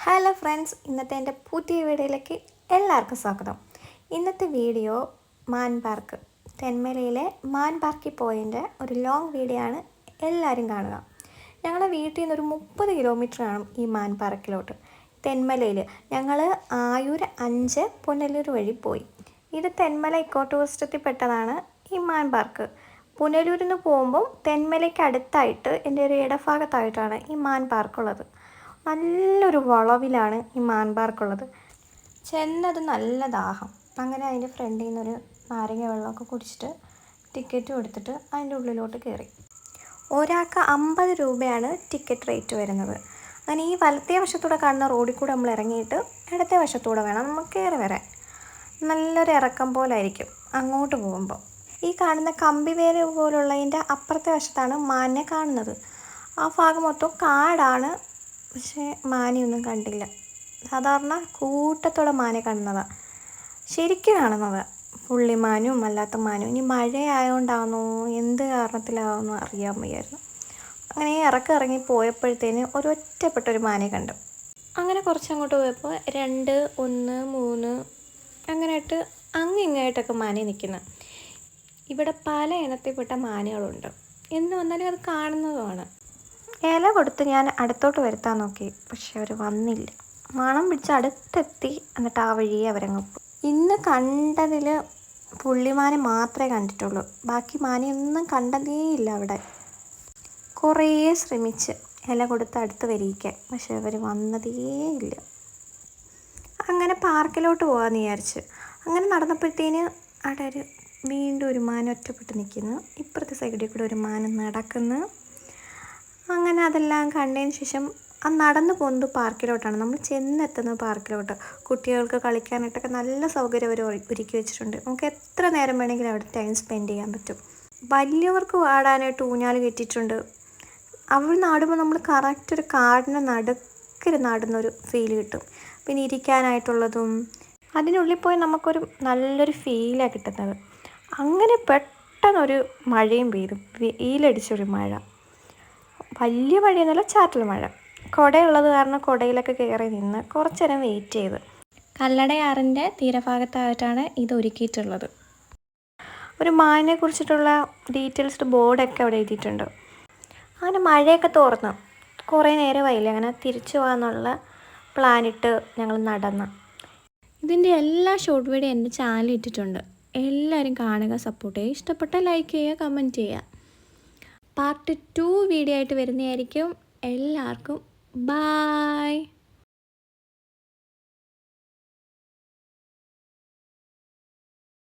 Hello friends, ഇന്നത്തെ എൻ്റെ പുതിയ വീഡിയോയിലേക്ക് എല്ലാവർക്കും സ്വാഗതം. ഇന്നത്തെ വീഡിയോ മാൻ പാർക്ക്, തെന്മലയിലെ മാൻ പാർക്കിൽ പോയതിൻ്റെ ഒരു ലോങ് വീഡിയോ ആണ്. എല്ലാവരും കാണുക. ഞങ്ങളുടെ വീട്ടിൽ നിന്ന് ഒരു 30 കിലോമീറ്ററാണ് ഈ മാൻ പാർക്കിലോട്ട്. തെന്മലയിൽ ഞങ്ങൾ ആയൂർ 5 പുനലൂർ വഴി പോയി. ഇത് തെന്മല ഇക്കോ ടൂറിസത്തിൽ പെട്ടതാണ് ഈ മാൻ പാർക്ക്. പുനലൂരിൽ നിന്ന് പോകുമ്പം തെന്മലയ്ക്ക് അടുത്തായിട്ട് എൻ്റെ ഒരു ഇടഭാഗത്തായിട്ടാണ് ഈ മാൻ പാർക്കുള്ളത്. നല്ലൊരു വളവിലാണ് ഈ മാൻ പാർക്കുള്ളത്. ചെന്നത് നല്ല ദാഹം. അങ്ങനെ അതിൻ്റെ ഫ്രണ്ടിൽ നിന്നൊരു നാരങ്ങ വെള്ളമൊക്കെ കുടിച്ചിട്ട് ടിക്കറ്റും എടുത്തിട്ട് അതിൻ്റെ ഉള്ളിലോട്ട് കയറി. ഒരാൾക്ക് 50 രൂപയാണ് ടിക്കറ്റ് റേറ്റ് വരുന്നത്. അങ്ങനെ ഈ വലത്തേ വശത്തൂടെ കാണുന്ന റോഡിൽ കൂടെ നമ്മൾ ഇറങ്ങിയിട്ട് ഇടത്തെ വശത്തൂടെ വേണം നമുക്ക് കയറി വരാൻ. നല്ലൊരു ഇറക്കം പോലായിരിക്കും അങ്ങോട്ട് പോകുമ്പോൾ. ഈ കാണുന്ന കമ്പിവേല പോലുള്ളതിൻ്റെ അപ്പുറത്തെ വശത്താണ് മാനിനെ കാണുന്നത്. ആ ഭാഗം മൊത്തം കാടാണ്. പക്ഷേ മാനെയൊന്നും കണ്ടില്ല. സാധാരണ കൂട്ടത്തോടെ മാനെ കാണുന്നതാണ്, ശരിക്കും കാണുന്നത്. പുള്ളിമാനും അല്ലാത്ത മാനും. ഇനി മഴയായതുകൊണ്ടാണോ എന്ത് കാരണത്തിലാണെന്നോ അറിയാൻ വയ്യായിരുന്നു. അങ്ങനെ ഇറങ്ങി പോയപ്പോഴത്തേന് ഒരൊറ്റപ്പെട്ടൊരു മാനെ കണ്ടു. അങ്ങനെ കുറച്ചങ്ങോട്ട് പോയപ്പോൾ 2, 1, 3 അങ്ങനെയായിട്ട് ഇങ്ങായിട്ടൊക്കെ മാനെ നിൽക്കുന്നു. ഇവിടെ പല ഇനത്തിൽപ്പെട്ട മാനുകളുണ്ട്. എന്ന് വന്നാലും അത് കാണുന്നതുമാണ്. ഇല കൊടുത്ത് ഞാൻ അടുത്തോട്ട് വരുത്താൻ നോക്കി, പക്ഷെ അവർ വന്നില്ല. മണം പിടിച്ച് അടുത്തെത്തി. എന്നിട്ട് ആ വഴിയെ അവരങ്ങ് പോയി. ഇന്ന് കണ്ടതിൽ പുള്ളിമാനെ മാത്രമേ കണ്ടിട്ടുള്ളൂ. ബാക്കി മാനെയൊന്നും കണ്ടതേയില്ല അവിടെ. കുറേ ശ്രമിച്ച് ഇല കൊടുത്ത് അടുത്ത് വരിയിക്കാൻ, പക്ഷെ അവർ വന്നതേയില്ല. അങ്ങനെ പാർക്കിലോട്ട് പോകാമെന്ന് വിചാരിച്ച് അങ്ങനെ നടന്നപ്പോഴത്തേന് അവിടെ വീണ്ടും ഒരു മാൻ ഒറ്റപ്പെട്ട് നിൽക്കുന്നു. ഇപ്പുറത്തെ സൈഡിൽ കൂടെ ഒരു മാൻ നടക്കുന്നു. അങ്ങനെ അതെല്ലാം കണ്ടതിന് ശേഷം ആ നടന്നു പോകുന്നത് പാർക്കിലോട്ടാണ്. നമ്മൾ ചെന്നെത്തുന്നത് പാർക്കിലോട്ട്. കുട്ടികൾക്ക് കളിക്കാനായിട്ടൊക്കെ നല്ല സൗകര്യം അവർ ഒരുക്കി വെച്ചിട്ടുണ്ട്. നമുക്ക് എത്ര നേരം വേണമെങ്കിലും അവിടെ ടൈം സ്പെൻഡ് ചെയ്യാൻ പറ്റും. വലിയവർക്ക് ആടാനായിട്ട് ഊഞ്ഞാൽ കെട്ടിയിട്ടുണ്ട്. അവിടെ നാടുമ്പോൾ നമ്മൾ കറക്റ്റ് ഒരു കാടിന് നടുക്കിൽ നടുന്നൊരു ഫീൽ കിട്ടും. പിന്നെ ഇരിക്കാനായിട്ടുള്ളതും അതിനുള്ളിൽ പോയി നമുക്കൊരു നല്ലൊരു ഫീലാണ് കിട്ടുന്നത്. അങ്ങനെ പെട്ടെന്നൊരു മഴയും പെയ്തു. വെയിലടിച്ചൊരു മഴ. വലിയ മഴയൊന്നുമല്ല, ചാറ്റൽ മഴ. കുടയുള്ളത് കാരണം കുടയിലൊക്കെ കയറി നിന്ന് കുറച്ച് നേരം വെയിറ്റ് ചെയ്ത്. കല്ലടയാറിൻ്റെ തീരഭാഗത്തായിട്ടാണ് ഇത് ഒരുക്കിയിട്ടുള്ളത്. ഒരു മാനിനെ കുറിച്ചിട്ടുള്ള ഡീറ്റെയിൽസ്ഡ് ബോർഡൊക്കെ അവിടെ എഴുതിയിട്ടുണ്ട്. അങ്ങനെ മഴയൊക്കെ തോർന്നു കുറേ നേരമായില്ലേ. അങ്ങനെ തിരിച്ചു പോകാമെന്നുള്ള പ്ലാനിട്ട് ഞങ്ങൾ നടന്ന്. ഇതിൻ്റെ എല്ലാ ഷോർട്ട് വീഡിയോ എൻ്റെ ചാനലിൽ ഇട്ടിട്ടുണ്ട്. എല്ലാവരും കാണുക, സപ്പോർട്ട് ചെയ്യുക. ഇഷ്ടപ്പെട്ട ലൈക്ക് ചെയ്യുക, കമൻറ്റ് ചെയ്യുക. പാർട്ട് 2 വീഡിയോ ആയിട്ട് വരുന്നതായിരിക്കും. എല്ലാവർക്കും ബായ്.